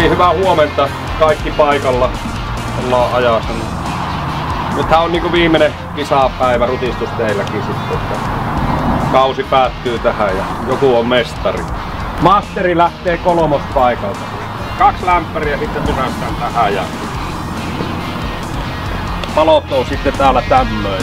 niin, hyvää huomenta. Kaikki paikalla. Ollaan ajassa. Nythän on niinku viimeinen kisapäivä rutistusteilläkin sitten. Kausi päättyy tähän ja joku on mestari. Masteri lähtee kolmospaikalta. 2 lämpäriä sitten tyrästään tähän ja palot on sitten täällä tämmöin.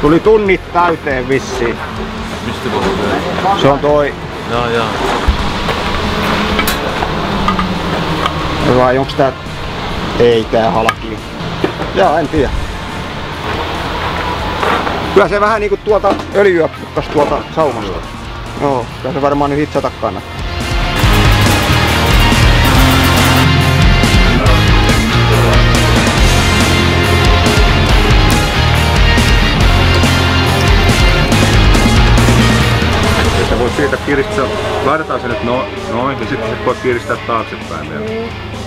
Tuli tunnit täyteen vissiin. Mistä puhutaan? Se on toi. Jaa. Vai onks tää... Ei tää halki. Jaa, en tiedä. Kyllä se vähän niinku tuolta öljyä pukkas tuolta saumasta. Joo, kyllä se varmaan nyt hitsata kannattaa. Voit siitä kiristää, laitetaan se nyt noin ja sitten voit kiristää taaksepäin vielä.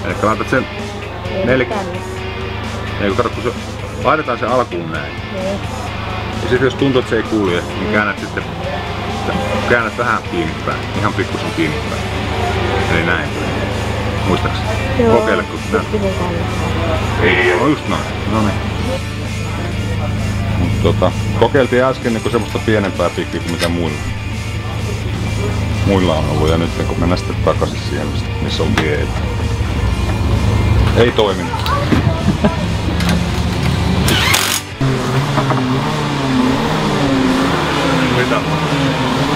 Eli laitat sen 40. Ei kun kun se, laitetaan se alkuun näin. Ja sitten jos tuntuu, että se ei kulje, niin käännät vähän kiinnipäin, ihan pikkusen kiinnipäin. Eli näin. Muistaakseni? Kokeile kun sitä. Ei, on just noin. No niin. Kokeiltiin äsken niin semmoista pienempää pikkiä kuin mitä muilla on ollut, ja nyt kun mennään sitten takaisin siihen, missä on vieitä. Ei toiminut. Mitä?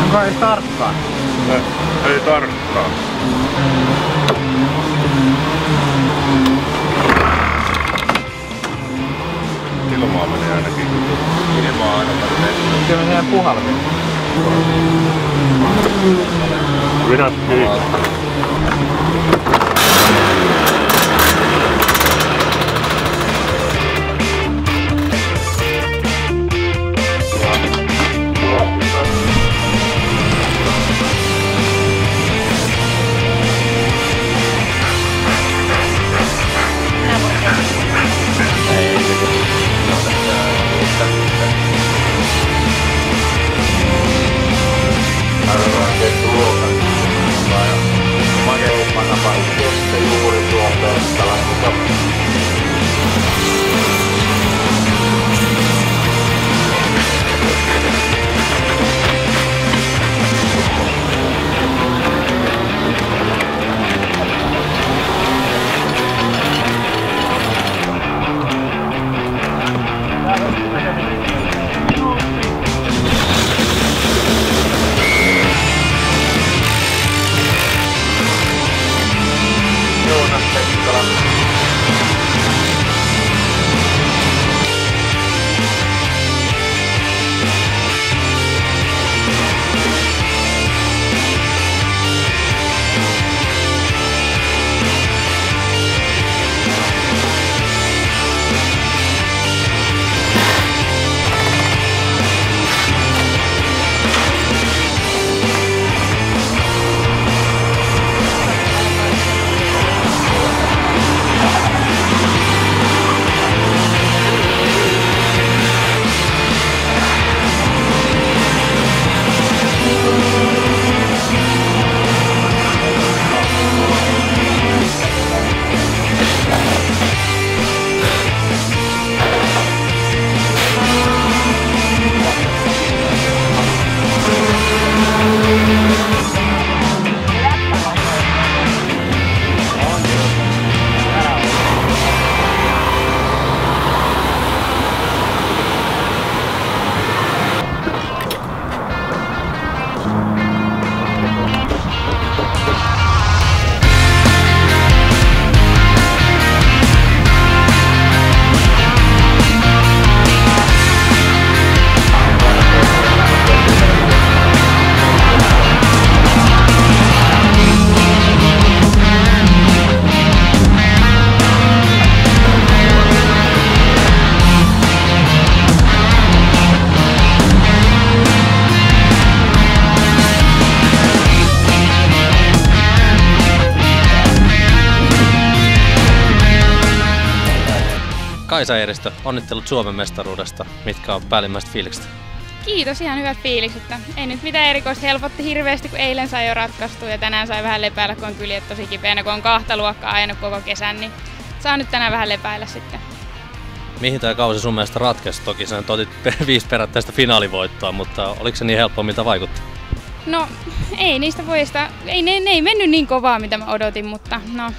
Onko ei tarkkaan? Ei tarkkaan. Ilmaa menee ainakin. Ilmaa aina menee. Se on ihan puhalvin. Pidät kiinni. Makeuppa napaa juuri tuolla. Kaisa Eeristö, onnittelut Suomen mestaruudesta. Mitkä on päällimmäiset fiilikset? Kiitos, ihan hyvät fiilikset. Ei nyt mitään erikoista, helpotti hirveästi, kun eilen sai jo ratkaistua ja tänään sai vähän lepäillä, kun on kyljet tosi kipeänä, kun on 2 luokkaa ajanut koko kesän, niin saa nyt tänään vähän lepäillä sitten. Mihin tämä kausi sun mielestä ratkesi? Toki sä otit 5 perättäistä finaalivoittoa, mutta oliko se niin helppoa, miltä vaikutti? No, ei niistä voista, ne ei mennyt niin kovaa, mitä mä odotin, mutta no,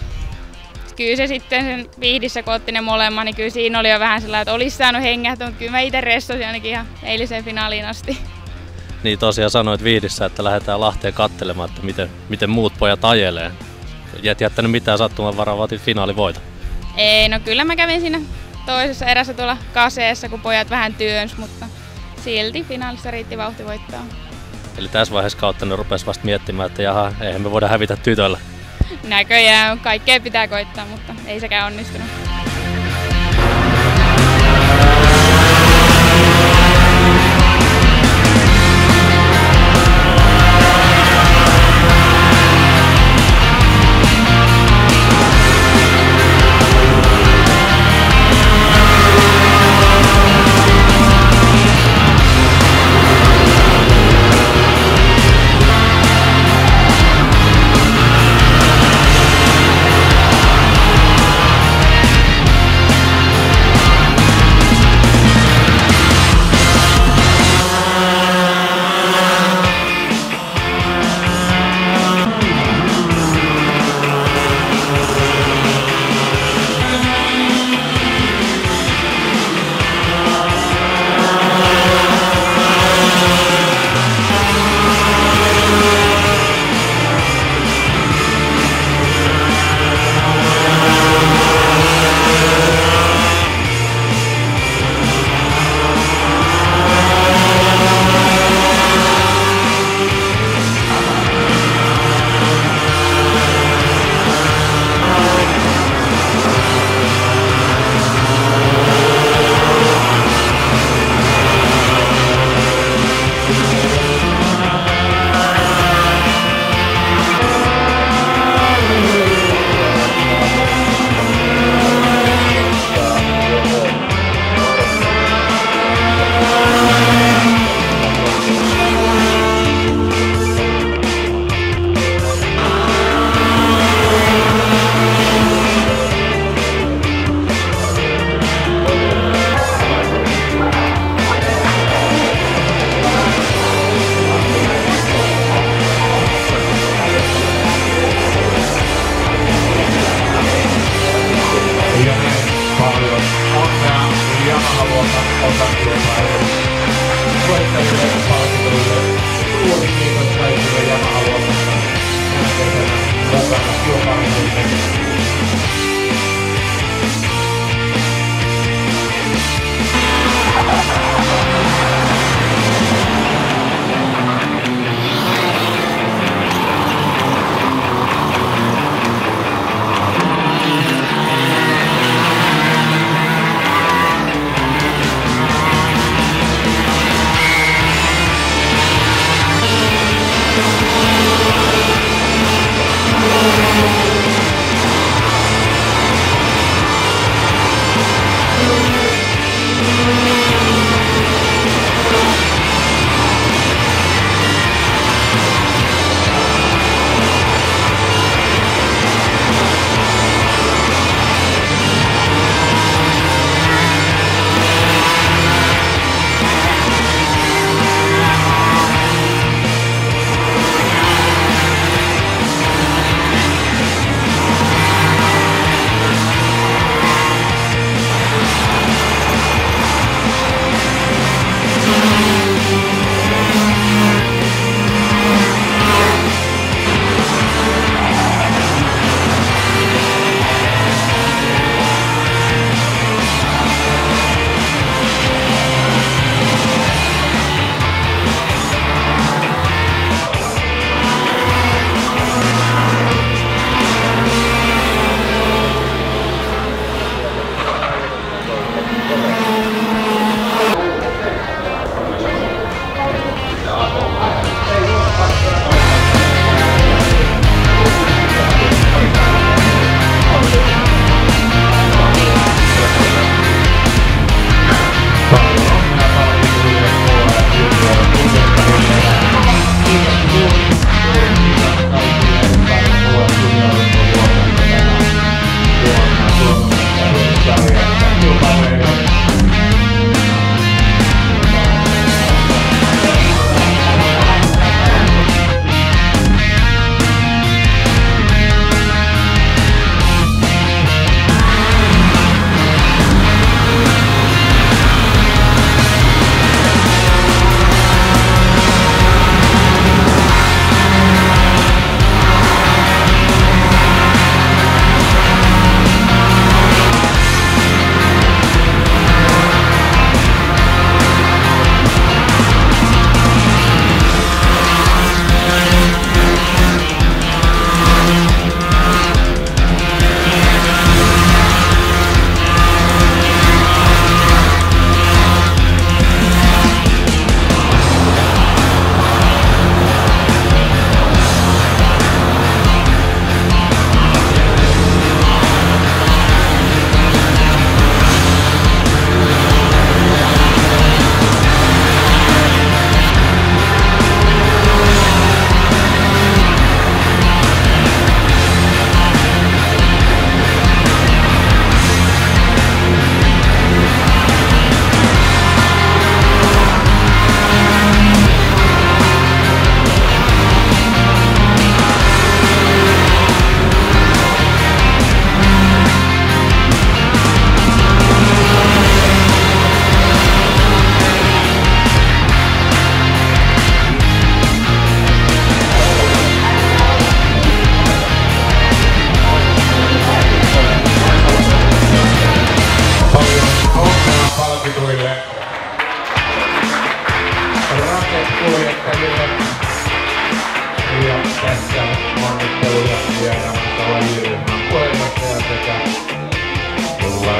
kyllä se sitten sen Vihdissä, kun otti ne molemmat, niin kyllä siinä oli jo vähän sellainen, että olisi saanut hengähtää, mutta kyllä mä itse ressosin ainakin ihan eiliseen finaaliin asti. Niin tosiaan sanoit Vihdissä, että lähdetään Lahteen katselemaan, että miten muut pojat ajelee. Et jättänyt mitään sattumanvaraa, vaatit finaalivoita. Ei, no kyllä mä kävin siinä toisessa erässä tuolla kaseessa, kun pojat vähän työns, mutta silti finaalissa riitti vauhti voittaa. Eli tässä vaiheessa kautta ne rupesi vasta miettimään, että jaha, eihän me voida hävitä tytöllä. Näköjään kaikkea pitää koittaa, mutta ei sekään onnistunut.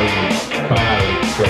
Finaalin päällikkö.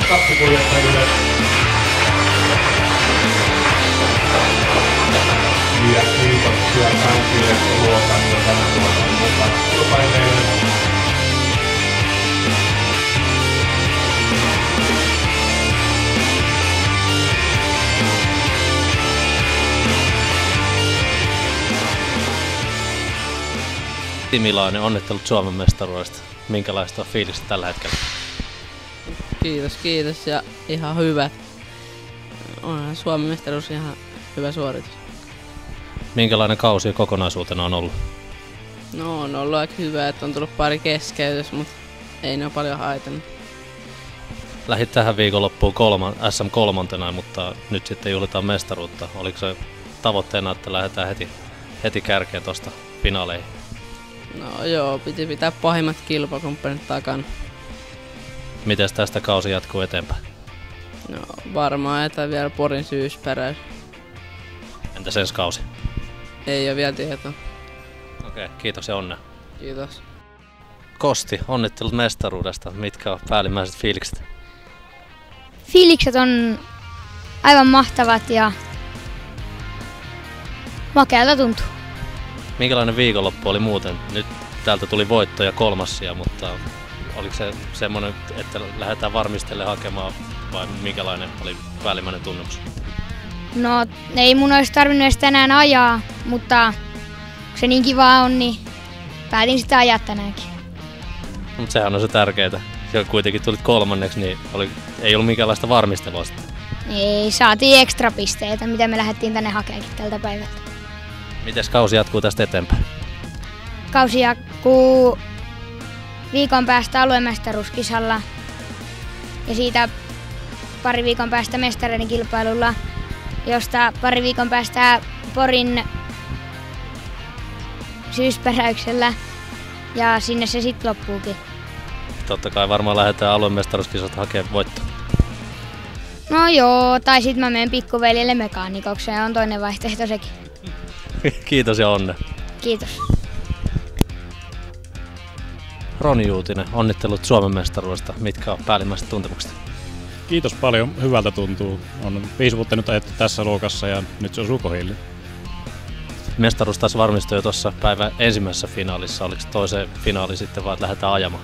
Kappikuljettajille. Ja kiitoksia kaikille luokan ja tämän luokan mukana kilpaileille. Timilainen, onnittelut Suomen mestaruudesta. Minkälaista on fiilistä tällä hetkellä? Kiitos ja ihan hyvä. Onhan Suomen mestaruus ihan hyvä suoritus. Minkälainen kausi kokonaisuutena on ollut? No on ollut aika hyvä, että on tullut pari keskeytys, mutta ei ne ole paljon haitannut. Lähit tähän viikonloppuun SM3, mutta nyt sitten juhlitaan mestaruutta. Oliko se tavoitteena, että lähdetään heti kärkeen tuosta finaaleihin? No joo, piti pitää pahimmat kilpakumppanit takana. Miten tästä kausi jatkuu eteenpäin? No varmaan jätän vielä Porin syysperäys. Entäs ensi kausi? Ei ole vielä tietoa. Okei, kiitos ja onnea. Kiitos. Kosti, onnittelut mestaruudesta. Mitkä on päällimmäiset fiilikset? Fiilikset on aivan mahtavat ja makealta tuntuu. Minkälainen viikonloppu oli muuten? Nyt täältä tuli voitto ja 3. sija, mutta oliko se semmoinen, että lähdetään varmistelemaan hakemaan vai minkälainen oli päällimmäinen tunnemus? No ei mun olisi tarvinnut edes tänään ajaa, mutta kun se niin kiva on, niin päätin sitä ajaa tänäänkin. Mutta sehän on se tärkeää. Ja kuitenkin tulit 3, niin ei ollut minkäänlaista varmistelua sitten. Ei, saatiin ekstra pisteitä, mitä me lähdettiin tänne hakeakin tältä päivältä. Mites kausi jatkuu tästä eteenpäin? Kausi jatkuu viikon päästä aluemestaruuskisalla ja siitä pari viikon päästä mestareiden kilpailulla, josta pari viikon päästä Porin syysperäyksellä ja sinne se sitten loppuukin. Totta kai varmaan lähdetään aluemestaruuskisasta hakemaan voittoa. No joo, tai sitten mä menen pikkuveljelle mekaanikoksi, se on toinen vaihtoehto sekin. Kiitos ja onnea. Kiitos. Roni Juutinen, onnittelut Suomen mestaruudesta. Mitkä on päällimmäiset tuntemukset? Kiitos paljon, hyvältä tuntuu. On 5 vuotta nyt ajettu tässä luokassa ja nyt se osuu kohdille. Mestaruus taas varmistui jo tuossa päivän ensimmäisessä finaalissa. Oliko toiseen finaali sitten vaan, että lähdetään ajamaan?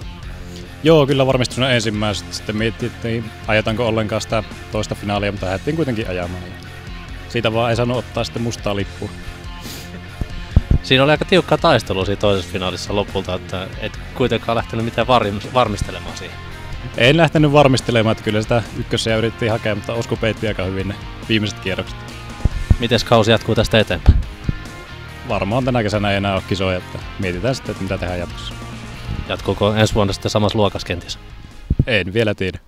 Joo, kyllä varmistui ensimmäiset. Sitten mietittiin, että ajetaanko ollenkaan sitä toista finaalia, mutta lähdettiin kuitenkin ajamaan. Siitä vaan ei saanut ottaa sitten mustaa lippua. Siinä oli aika tiukka taistelu siinä toisessa finaalissa lopulta, että et kuitenkaan lähtenyt mitään varmistelemaan siihen. En lähtenyt varmistelemaan, että kyllä sitä ykkössä yritettiin hakea, mutta Osku peitti aika hyvin ne viimeiset kierrokset. Mites kausi jatkuu tästä eteenpäin? Varmaan tänä kesänä ei enää ole kisoja, että mietitään sitten, että mitä tehdään jatkossa. Jatkuuko ensi vuonna sitten samassa luokassa kenties? En vielä tiedä.